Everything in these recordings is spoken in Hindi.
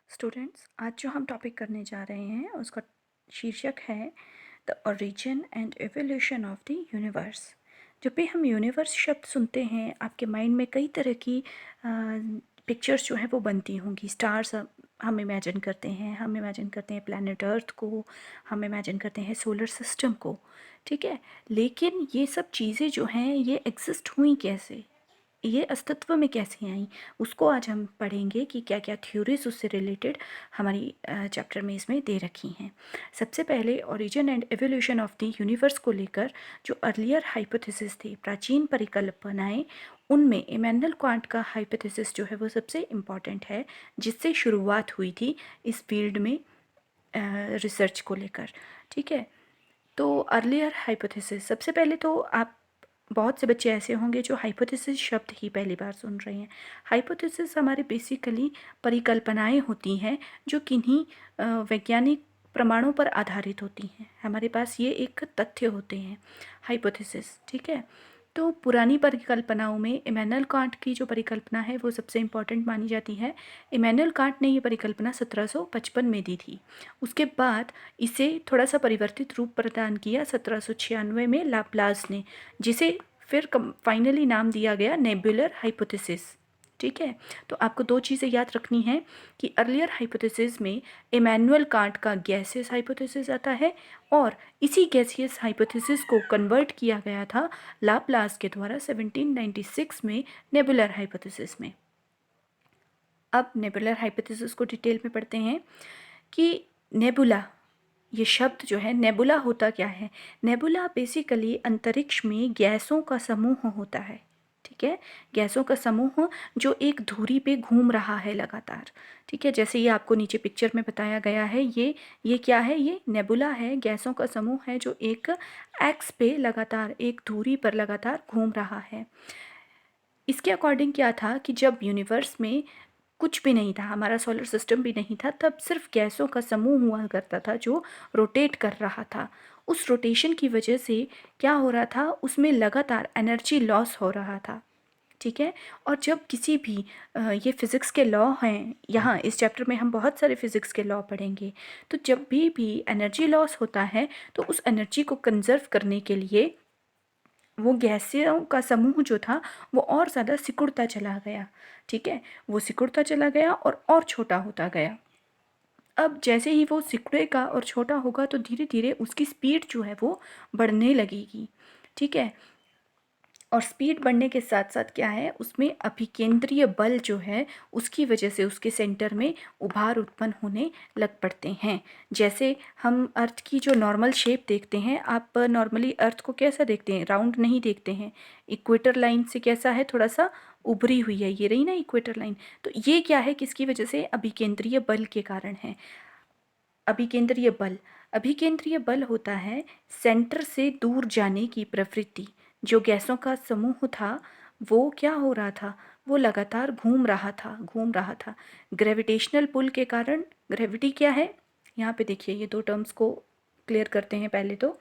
स्टूडेंट्स, आज जो हम टॉपिक करने जा रहे हैं उसका शीर्षक है the origin and evolution of the universe. जब भी हम यूनिवर्स शब्द सुनते हैं आपके माइंड में कई तरह की पिक्चर्स जो है वो बनती होंगी। स्टार्स हम इमेजिन करते हैं, प्लैनेट अर्थ को, हम इमेजिन करते हैं सोलर सिस्टम को। ठीक है, लेकिन ये सब चीज़ें जो हैं ये एग्जिस्ट हुई कैसे, ये अस्तित्व में कैसे आई, उसको आज हम पढ़ेंगे कि क्या क्या थ्योरीज उससे रिलेटेड हमारी चैप्टर में इसमें दे रखी हैं। सबसे पहले origin and evolution of the universe को लेकर जो अर्लियर हाइपोथेसिस थे, प्राचीन परिकल्पनाएं, उनमें इमैनुअल कांट का हाइपोथेसिस जो है वो सबसे इम्पॉर्टेंट है, जिससे शुरुआत हुई थी इस फील्ड में रिसर्च को लेकर। ठीक है, तो अर्लियर हाइपोथेसिस, सबसे पहले तो आप बहुत से बच्चे ऐसे होंगे जो हाइपोथेसिस शब्द ही पहली बार सुन रहे हैं। हाइपोथेसिस हमारे बेसिकली परिकल्पनाएं होती हैं जो किन्हीं वैज्ञानिक प्रमाणों पर आधारित होती हैं। हमारे पास ये एक तथ्य होते हैं हाइपोथेसिस। ठीक है, तो पुरानी परिकल्पनाओं में इमैनुअल कांट की जो परिकल्पना है वो सबसे इम्पॉर्टेंट मानी जाती है। इमैनुअल कांट ने ये परिकल्पना 1755 में दी थी। उसके बाद इसे थोड़ा सा परिवर्तित रूप प्रदान किया 1796 में लाप्लास ने, जिसे फिर फाइनली नाम दिया गया नेबुलर हाइपोथेसिस। ठीक है, तो आपको दो चीज़ें याद रखनी है कि अर्लियर हाइपोथेसिस में इमैनुअल कांट का गैसियस हाइपोथेसिस आता है और इसी गैसियस हाइपोथेसिस को कन्वर्ट किया गया था लाप्लास के द्वारा 1796 में नेबुलर हाइपोथेसिस में। अब नेबुलर हाइपोथेसिस को डिटेल में पढ़ते हैं कि नेबुला, ये शब्द जो है नेबुला होता क्या है। नेबुला बेसिकली अंतरिक्ष में गैसों का समूह होता है। ठीक है, गैसों का समूह जो एक धुरी पे घूम रहा है लगातार। ठीक है, जैसे ये आपको नीचे पिक्चर में बताया गया है, ये क्या है, ये नेबुला है, गैसों का समूह है जो एक एक्स पे लगातार, एक धुरी पर लगातार घूम रहा है। इसके अकॉर्डिंग क्या था कि जब यूनिवर्स में कुछ भी नहीं था, हमारा सोलर सिस्टम भी नहीं था, तब सिर्फ गैसों का समूह हुआ करता था जो रोटेट कर रहा था। उस रोटेशन की वजह से क्या हो रहा था, उसमें लगातार एनर्जी लॉस हो रहा था। ठीक है, और जब किसी भी ये फिज़िक्स के लॉ हैं, यहाँ इस चैप्टर में हम बहुत सारे फिज़िक्स के लॉ पढ़ेंगे। तो जब भी एनर्जी लॉस होता है तो उस एनर्जी को कंजर्व करने के लिए वो गैसियों का समूह जो था वो और ज़्यादा सिकुड़ता चला गया। ठीक है, वो सिकुड़ता चला गया और छोटा होता गया। अब जैसे ही वो सिकुड़ेगा और छोटा होगा तो धीरे धीरे उसकी स्पीड जो है वो बढ़ने लगेगी। ठीक है, और स्पीड बढ़ने के साथ साथ क्या है, उसमें अभिकेंद्रीय बल जो है उसकी वजह से उसके सेंटर में उभार उत्पन्न होने लग पड़ते हैं। जैसे हम अर्थ की जो नॉर्मल शेप देखते हैं, आप नॉर्मली अर्थ को कैसा देखते हैं, राउंड नहीं देखते हैं। इक्वेटर लाइन से कैसा है, थोड़ा सा उभरी हुई है, ये रही ना इक्वेटर लाइन। तो ये क्या है, किसकी वजह से, अभिकेंद्रीय बल के कारण है। अभिकेंद्रीय बल, अभिकेंद्रीय बल होता है सेंटर से दूर जाने की प्रवृत्ति। जो गैसों का समूह था वो क्या हो रहा था, वो लगातार घूम रहा था ग्रेविटेशनल पुल के कारण। ग्रेविटी क्या है, यहाँ पे देखिए, ये दो टर्म्स को क्लियर करते हैं। पहले तो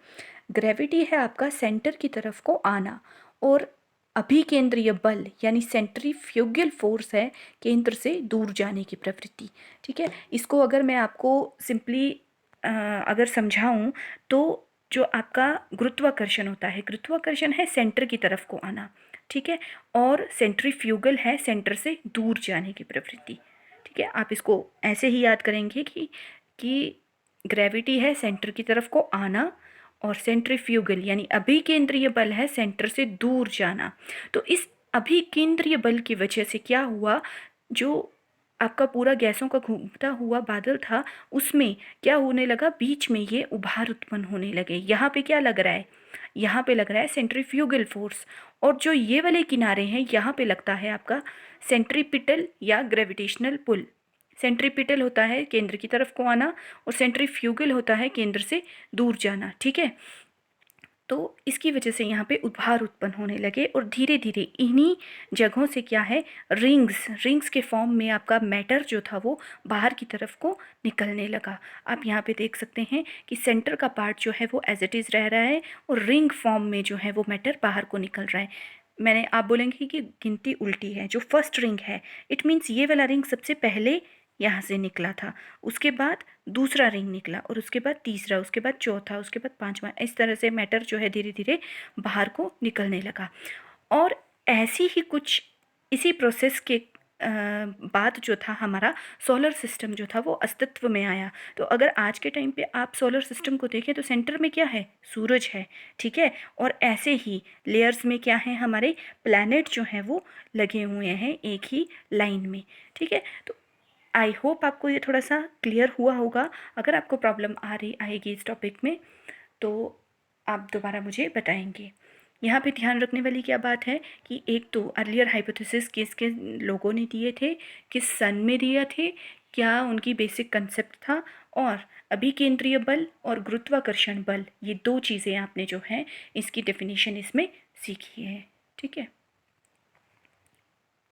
ग्रेविटी है आपका सेंटर की तरफ को आना, और अभिकेंद्रीय बल यानी सेंट्रीफ्यूगल फोर्स है केंद्र से दूर जाने की प्रवृत्ति। ठीक है, इसको अगर मैं आपको सिंपली अगर समझाऊं तो जो आपका गुरुत्वाकर्षण होता है, गुरुत्वाकर्षण है सेंटर की तरफ को आना। ठीक है, और सेंट्रीफ्यूगल है सेंटर से दूर जाने की प्रवृत्ति। ठीक है, आप इसको ऐसे ही याद करेंगे कि ग्रेविटी है सेंटर की तरफ को आना, और सेंट्रीफ्यूगल यानी अभिकेंद्रीय बल है सेंटर से दूर जाना। तो इस अभिकेंद्रीय बल की वजह से क्या हुआ, जो आपका पूरा गैसों का घूमता हुआ बादल था उसमें क्या होने लगा, बीच में ये उभार उत्पन्न होने लगे। यहाँ पे क्या लग रहा है, यहाँ पे लग रहा है सेंट्रीफ्यूगल फोर्स, और जो ये वाले किनारे हैं यहाँ पे लगता है आपका सेंट्रीपिटल या ग्रेविटेशनल पुल। सेंट्रीपिटल होता है केंद्र की तरफ को आना, और सेंट्रीफ्यूगल होता है केंद्र से दूर जाना। ठीक है, तो इसकी वजह से यहाँ पे उभार उत्पन्न होने लगे, और धीरे धीरे इन्हीं जगहों से क्या है, रिंग्स के फॉर्म में आपका मैटर जो था वो बाहर की तरफ को निकलने लगा। आप यहाँ पे देख सकते हैं कि सेंटर का पार्ट जो है वो एज इट इज़ रह रहा है, और रिंग फॉर्म में जो है वो मैटर बाहर को निकल रहा है। आप बोलेंगे कि गिनती उल्टी है, जो फर्स्ट रिंग है इट मीन्स ये वाला रिंग सबसे पहले यहाँ से निकला था, उसके बाद दूसरा रिंग निकला और उसके बाद तीसरा, उसके बाद चौथा, उसके बाद पांचवा, इस तरह से मैटर जो है धीरे धीरे बाहर को निकलने लगा। और ऐसी ही कुछ इसी प्रोसेस के बाद जो था हमारा सोलर सिस्टम जो था वो अस्तित्व में आया। तो अगर आज के टाइम पे आप सोलर सिस्टम को देखें तो सेंटर में क्या है, सूरज है, ठीक है। और ऐसे ही लेयर्स में क्या है, हमारे प्लैनेट जो हैं वो लगे हुए हैं एक ही लाइन में, ठीक है। तो आई होप आपको ये थोड़ा सा क्लियर हुआ होगा। अगर आपको प्रॉब्लम आ रही आएगी इस टॉपिक में तो आप दोबारा मुझे बताएंगे। यहाँ पे ध्यान रखने वाली क्या बात है कि एक तो अर्लियर हाइपोथेसिस किसके लोगों ने दिए थे, किस सन में दिया थे, क्या उनकी बेसिक कंसेप्ट था, और अभिकेंद्रीय बल और गुरुत्वाकर्षण बल, ये दो चीज़ें आपने जो है इसकी डेफिनेशन इसमें सीखी है, ठीक है।